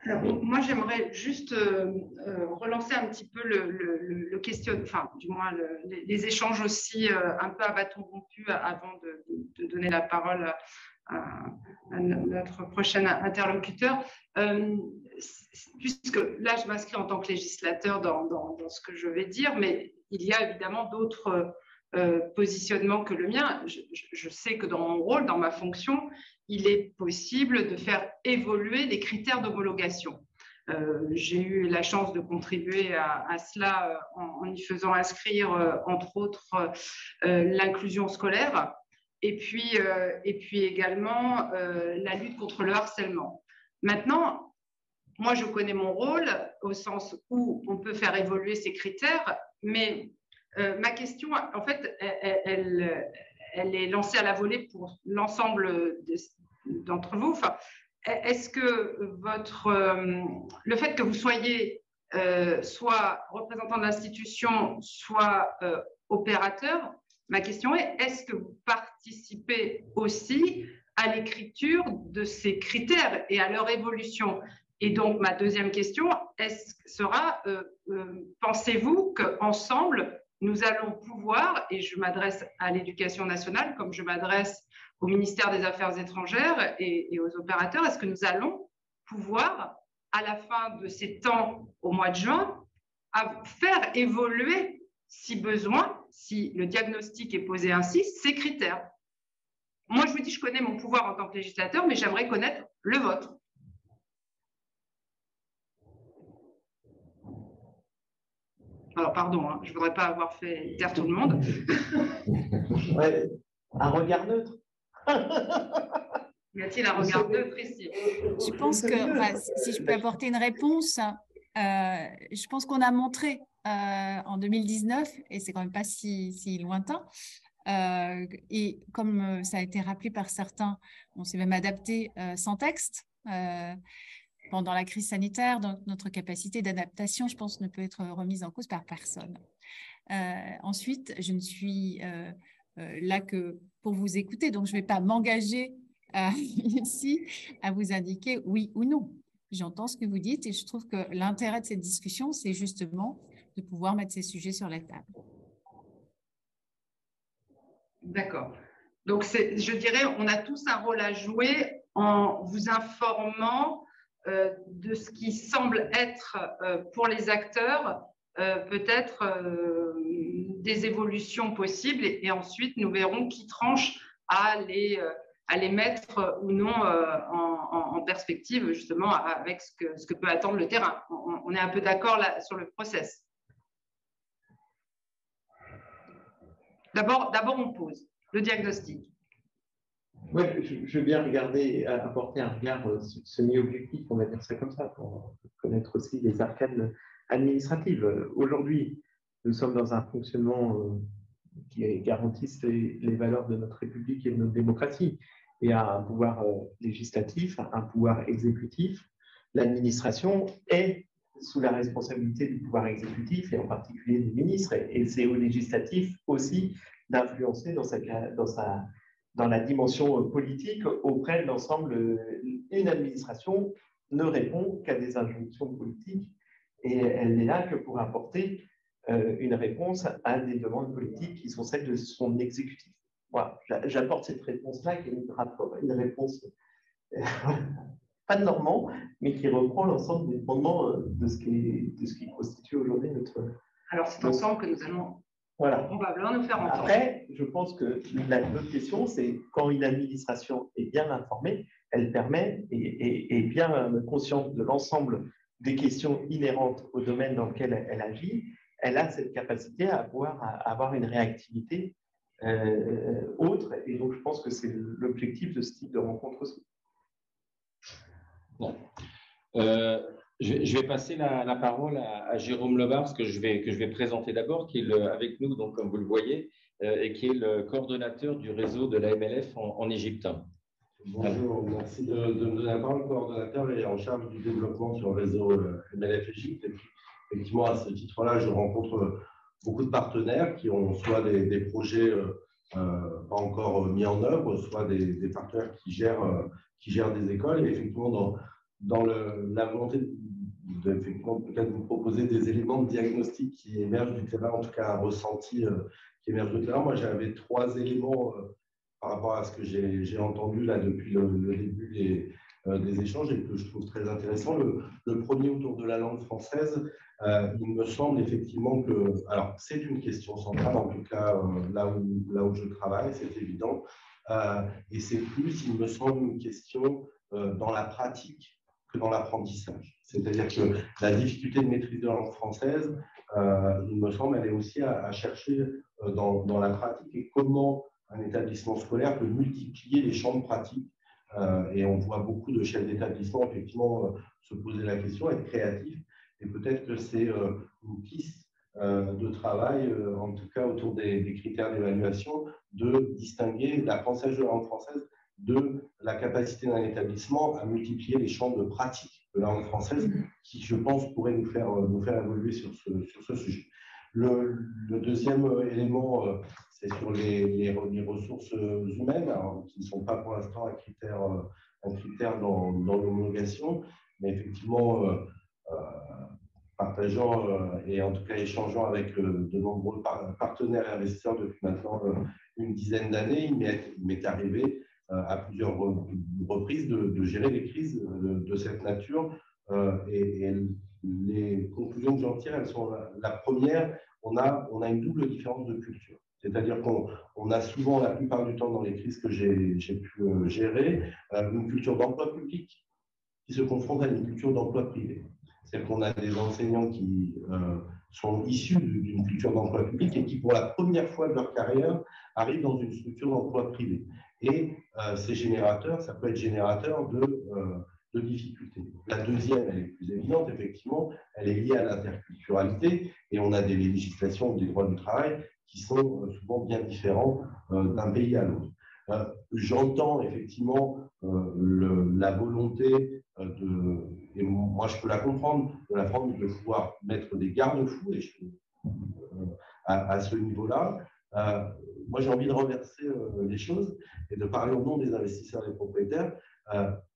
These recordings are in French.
Alors, moi, j'aimerais juste relancer un petit peu le question, enfin, du moins les échanges aussi un peu à bâton rompu avant de donner la parole à notre prochain interlocuteur. Puisque là, je m'inscris en tant que législateur dans ce que je vais dire, mais il y a évidemment d'autres positionnements que le mien. Je sais que dans mon rôle, dans ma fonction, il est possible de faire évoluer les critères d'homologation. J'ai eu la chance de contribuer à cela en y faisant inscrire, entre autres, l'inclusion scolaire et puis également la lutte contre le harcèlement. Maintenant, moi, je connais mon rôle au sens où on peut faire évoluer ces critères, mais ma question, en fait, elle est lancée à la volée pour l'ensemble d'entre vous. Enfin, est-ce que le fait que vous soyez soit représentant de l'institution, soit opérateur, ma question est, est-ce que vous participez aussi à l'écriture de ces critères et à leur évolution? Et donc, ma deuxième question sera, pensez-vous qu'ensemble, nous allons pouvoir, et je m'adresse à l'Éducation nationale comme je m'adresse au ministère des Affaires étrangères et aux opérateurs, est-ce que nous allons pouvoir, à la fin de ces temps au mois de juin, faire évoluer, si besoin, si le diagnostic est posé ainsi, ces critères? Moi, je vous dis, je connais mon pouvoir en tant que législateur, mais j'aimerais connaître le vôtre. Alors, pardon, hein, je ne voudrais pas avoir fait taire tout le monde. Ouais, un regard neutre. Y a-t-il un regard neutre ici? Je pense que, enfin, si je peux apporter une réponse, je pense qu'on a montré en 2019, et c'est quand même pas si lointain, et comme ça a été rappelé par certains, on s'est même adapté sans texte. Pendant la crise sanitaire, donc notre capacité d'adaptation, je pense, ne peut être remise en cause par personne. Ensuite, je ne suis là que pour vous écouter, donc je ne vais pas m'engager ici à vous indiquer oui ou non. J'entends ce que vous dites et je trouve que l'intérêt de cette discussion, c'est justement de pouvoir mettre ces sujets sur la table. D'accord. Donc, je dirais, on a tous un rôle à jouer en vous informant de ce qui semble être pour les acteurs peut-être des évolutions possibles et ensuite nous verrons qui tranche à les mettre ou non en perspective justement avec ce que peut attendre le terrain. On est un peu d'accord là sur le process. D'abord, on pose le diagnostic. Oui, je veux bien apporter un regard semi-objectif, on va dire ça comme ça, pour connaître aussi les arcanes administratives. Aujourd'hui, nous sommes dans un fonctionnement qui garantisse les valeurs de notre République et de notre démocratie. Il y a un pouvoir législatif, un pouvoir exécutif. L'administration est sous la responsabilité du pouvoir exécutif et en particulier des ministres. Et c'est au législatif aussi d'influencer dans la dimension politique auprès de l'ensemble. Une administration ne répond qu'à des injonctions politiques et elle n'est là que pour apporter une réponse à des demandes politiques qui sont celles de son exécutif. Voilà, j'apporte cette réponse-là qui est une réponse pas de normand, mais qui reprend l'ensemble des fondements de ce qui constitue aujourd'hui notre... Alors c'est ensemble que nous allons probablement nous faire entendre. Après, je pense que l'autre question, c'est quand une administration est bien informée, elle permet et est bien consciente de l'ensemble des questions inhérentes au domaine dans lequel elle agit, elle a cette capacité à avoir une réactivité autre. Et donc, je pense que c'est l'objectif de ce type de rencontre aussi. Bon. Je vais passer la parole à Jérôme Lebars, que je vais présenter d'abord, qui est avec nous, donc, comme vous le voyez, et qui est le coordonnateur du réseau de la MLF en Égypte. Bonjour, merci de me donner la parole. Le coordonnateur est en charge du développement sur le réseau MLF Égypte. Et puis, effectivement, à ce titre-là, je rencontre beaucoup de partenaires qui ont soit des projets pas encore mis en œuvre, soit des partenaires qui gèrent des écoles. Et effectivement, dans la volonté effectivement peut-être vous proposer des éléments de diagnostic qui émergent du terrain, en tout cas un ressenti qui émerge du terrain. Moi, j'avais 3 éléments par rapport à ce que j'ai entendu là depuis le début des échanges et que je trouve très intéressant. Le premier autour de la langue française, il me semble effectivement que, alors c'est une question centrale, en tout cas là où je travaille, c'est évident, et c'est plus, il me semble, une question dans la pratique que dans l'apprentissage. C'est-à-dire que la difficulté de maîtrise de la langue française, il me semble, elle est aussi à chercher dans la pratique et comment un établissement scolaire peut multiplier les champs de pratique. Et on voit beaucoup de chefs d'établissement, effectivement, se poser la question, être créatifs. Et peut-être que c'est une piste de travail, en tout cas autour des critères d'évaluation, de distinguer l'apprentissage de la langue française de la capacité d'un établissement à multiplier les champs de pratique de la langue française, qui, je pense, pourrait nous faire évoluer sur ce sujet. Le deuxième élément, c'est sur les ressources humaines, alors, qui ne sont pas pour l'instant un critère dans l'homologation, mais effectivement, partageant et en tout cas échangeant avec de nombreux partenaires et investisseurs depuis maintenant une dizaine d'années, il m'est arrivé à plusieurs reprises de gérer des crises de cette nature. Et les conclusions que j'en tire, elles sont la première, on a une double différence de culture. C'est-à-dire qu'on a souvent, la plupart du temps, dans les crises que j'ai pu gérer, une culture d'emploi public qui se confronte à une culture d'emploi privé. C'est-à-dire qu'on a des enseignants qui sont issus d'une culture d'emploi public et qui, pour la première fois de leur carrière, arrivent dans une structure d'emploi privé. Et c'est générateur, ça peut être générateur de difficultés. La deuxième, elle est plus évidente, effectivement, elle est liée à l'interculturalité et on a des législations des droits du travail qui sont souvent bien différents d'un pays à l'autre. J'entends effectivement la volonté et moi je peux la comprendre, de pouvoir mettre des garde-fous à ce niveau-là. Moi j'ai envie de renverser les choses et de parler au nom des investisseurs et des propriétaires.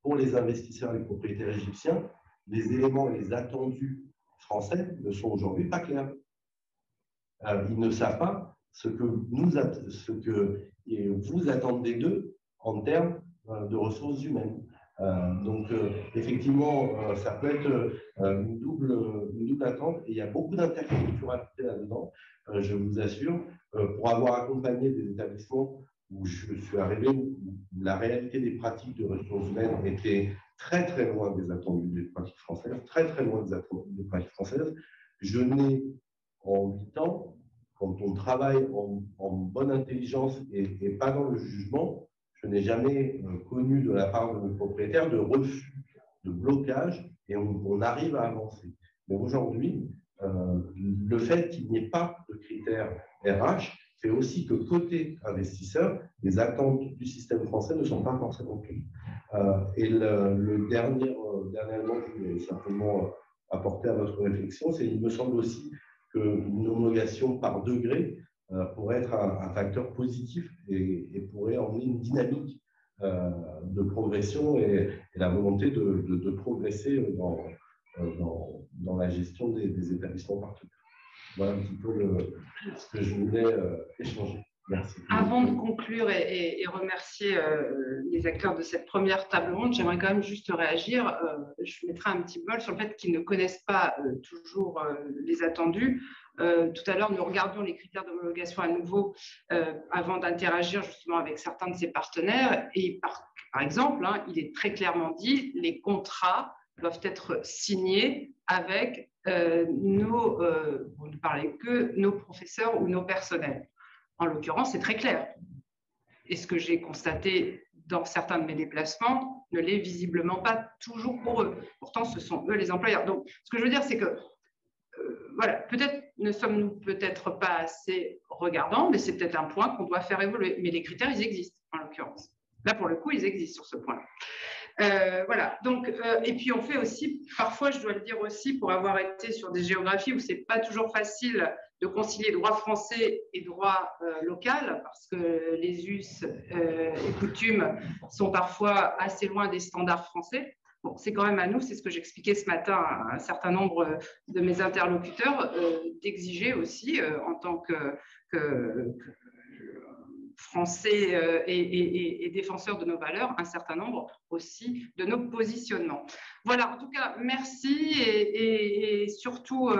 Pour les investisseurs et les propriétaires égyptiens, les éléments et les attendus français ne sont aujourd'hui pas clairs. Ils ne savent pas ce que vous attendez d'eux en termes de ressources humaines. Donc, effectivement, ça peut être une double attente et il y a beaucoup d'interculturalité là-dedans, je vous assure. Pour avoir accompagné des établissements où je suis arrivé, où la réalité des pratiques de ressources humaines était très, très loin des attendus des pratiques françaises, très, très loin des attendus des pratiques françaises, je n'ai, en 8 ans, quand on travaille en bonne intelligence et pas dans le jugement, je n'ai jamais connu de la part de nos propriétaires de refus, de blocage, et on arrive à avancer. Mais aujourd'hui, le fait qu'il n'y ait pas de critères RH fait aussi que côté investisseur, les attentes du système français ne sont pas forcément claires. Et le dernier élément que je voulais simplement apporter à votre réflexion, c'est qu'il me semble aussi qu'une homologation par degré pourrait être un facteur positif et pourrait emmener une dynamique de progression et la volonté de progresser dans la gestion des établissements partenaires. Voilà un petit peu ce que je voulais échanger. Merci. Avant de conclure et remercier les acteurs de cette première table ronde, j'aimerais quand même juste réagir. Je mettrai un petit bol sur le fait qu'ils ne connaissent pas toujours les attendus. Tout à l'heure, nous regardions les critères d'homologation à nouveau avant d'interagir justement avec certains de ces partenaires. Et par exemple, il est très clairement dit, les contrats doivent être signés avec vous ne parlez que nos professeurs ou nos personnels. En l'occurrence, c'est très clair. Et ce que j'ai constaté dans certains de mes déplacements ne l'est visiblement pas toujours pour eux. Pourtant, ce sont eux les employeurs. Donc, ce que je veux dire, c'est que, voilà, peut-être ne sommes-nous peut-être pas assez regardants, mais c'est peut-être un point qu'on doit faire évoluer. Mais les critères, ils existent, en l'occurrence. Là, pour le coup, ils existent sur ce point. Voilà. Donc, et puis, on fait aussi, parfois, je dois le dire aussi, pour avoir été sur des géographies où ce n'est pas toujours facile de concilier droit français et droit local, parce que les us et coutumes sont parfois assez loin des standards français. bon, c'est quand même à nous, c'est ce que j'expliquais ce matin à un certain nombre de mes interlocuteurs, d'exiger aussi, en tant que Français et défenseurs de nos valeurs, un certain nombre aussi de nos positionnements. Voilà, en tout cas, merci et surtout,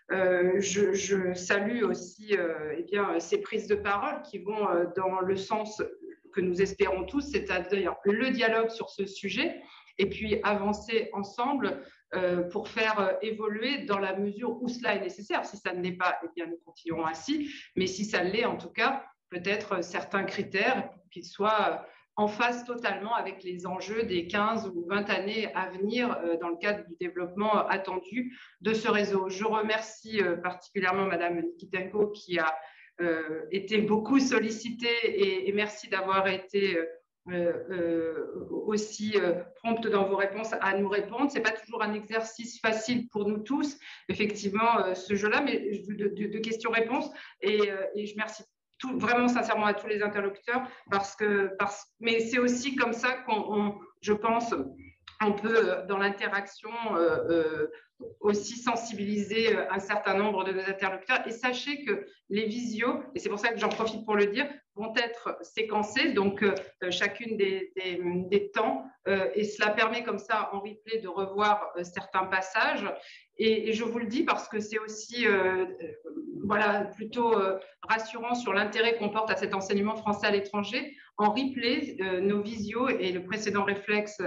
je salue aussi eh bien, ces prises de parole qui vont dans le sens que nous espérons tous, c'est-à-dire le dialogue sur ce sujet et puis avancer ensemble pour faire évoluer dans la mesure où cela est nécessaire. Si ça ne l'est pas, eh bien, nous continuerons ainsi, mais si ça l'est, en tout cas, peut-être certains critères pour qu'ils soient en phase totalement avec les enjeux des 15 ou 20 années à venir dans le cadre du développement attendu de ce réseau. Je remercie particulièrement Madame Nikitenko qui a été beaucoup sollicitée et merci d'avoir été aussi prompte dans vos réponses à nous répondre. Ce n'est pas toujours un exercice facile pour nous tous, effectivement, ce jeu-là, mais de questions-réponses et je remercie vraiment sincèrement à tous les interlocuteurs mais c'est aussi comme ça je pense, on peut dans l'interaction aussi sensibiliser un certain nombre de nos interlocuteurs. Et sachez que les visios, et c'est pour ça que j'en profite pour le dire, vont être séquencés, donc chacune des temps, et cela permet comme ça en replay de revoir certains passages. Et je vous le dis parce que c'est aussi voilà, plutôt rassurant sur l'intérêt qu'on porte à cet enseignement français à l'étranger. En replay, nos visios et le précédent réflexe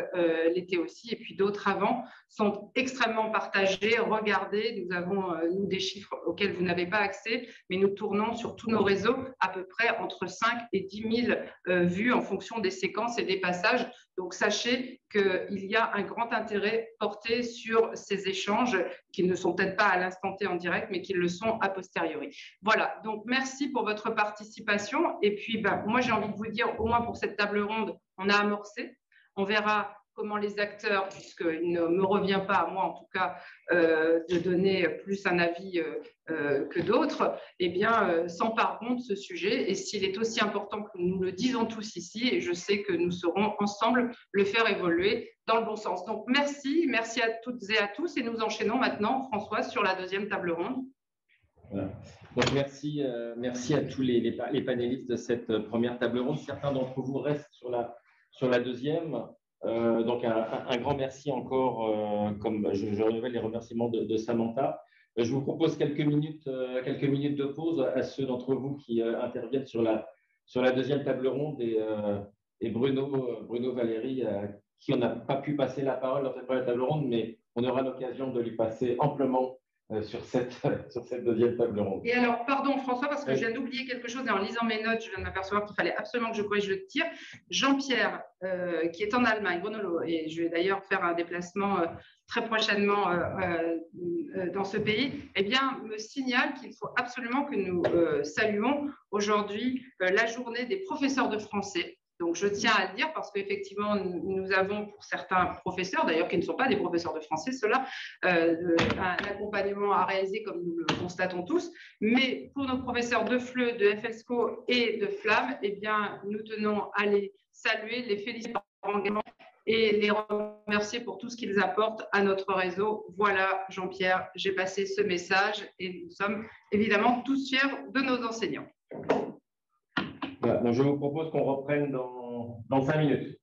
l'été aussi, et puis d'autres avant, sont extrêmement partagés, regardés. Nous avons, nous, des chiffres auxquels vous n'avez pas accès, mais nous tournons sur tous nos réseaux à peu près entre 5 et 10 000 vues en fonction des séquences et des passages. Donc, sachez qu'il y a un grand intérêt porté sur ces échanges qui ne sont peut-être pas à l'instant T en direct, mais qui le sont a posteriori. Voilà, donc merci pour votre participation. Et puis, moi, j'ai envie de vous dire, au moins pour cette table ronde, on a amorcé. On verra comment les acteurs, puisqu'il ne me revient pas à moi en tout cas de donner plus un avis que d'autres, eh bien s'empareront de ce sujet. Et s'il est aussi important que nous le disons tous ici, et je sais que nous saurons ensemble le faire évoluer dans le bon sens. Donc merci à toutes et à tous, et nous enchaînons maintenant, Françoise, sur la deuxième table ronde. Voilà. Donc merci à tous les panélistes de cette première table ronde. Certains d'entre vous restent sur la deuxième. Donc un grand merci encore, comme je renouvelle les remerciements de Samantha. Je vous propose quelques minutes de pause à ceux d'entre vous qui interviennent sur la deuxième table ronde et Bruno Valéry, qui on n'a pas pu passer la parole dans cette première table ronde, mais on aura l'occasion de lui passer amplement sur cette deuxième table ronde. Et alors, pardon François, parce que je viens d'oublier quelque chose et en lisant mes notes, je viens de m'apercevoir qu'il fallait absolument que je corrige le tir. Jean-Pierre, qui est en Allemagne, Grenoble, et je vais d'ailleurs faire un déplacement très prochainement dans ce pays, eh bien, me signale qu'il faut absolument que nous saluons aujourd'hui la journée des professeurs de français. Donc, je tiens à le dire parce qu'effectivement, nous avons pour certains professeurs, d'ailleurs qui ne sont pas des professeurs de français, ceux-là, un accompagnement à réaliser comme nous le constatons tous. Mais pour nos professeurs de FLE, de FESCO et de FLAM, eh bien, nous tenons à les saluer, les féliciter pour leur engagement et les remercier pour tout ce qu'ils apportent à notre réseau. Voilà, Jean-Pierre, j'ai passé ce message et nous sommes évidemment tous fiers de nos enseignants. Voilà, donc je vous propose qu'on reprenne dans 5 minutes.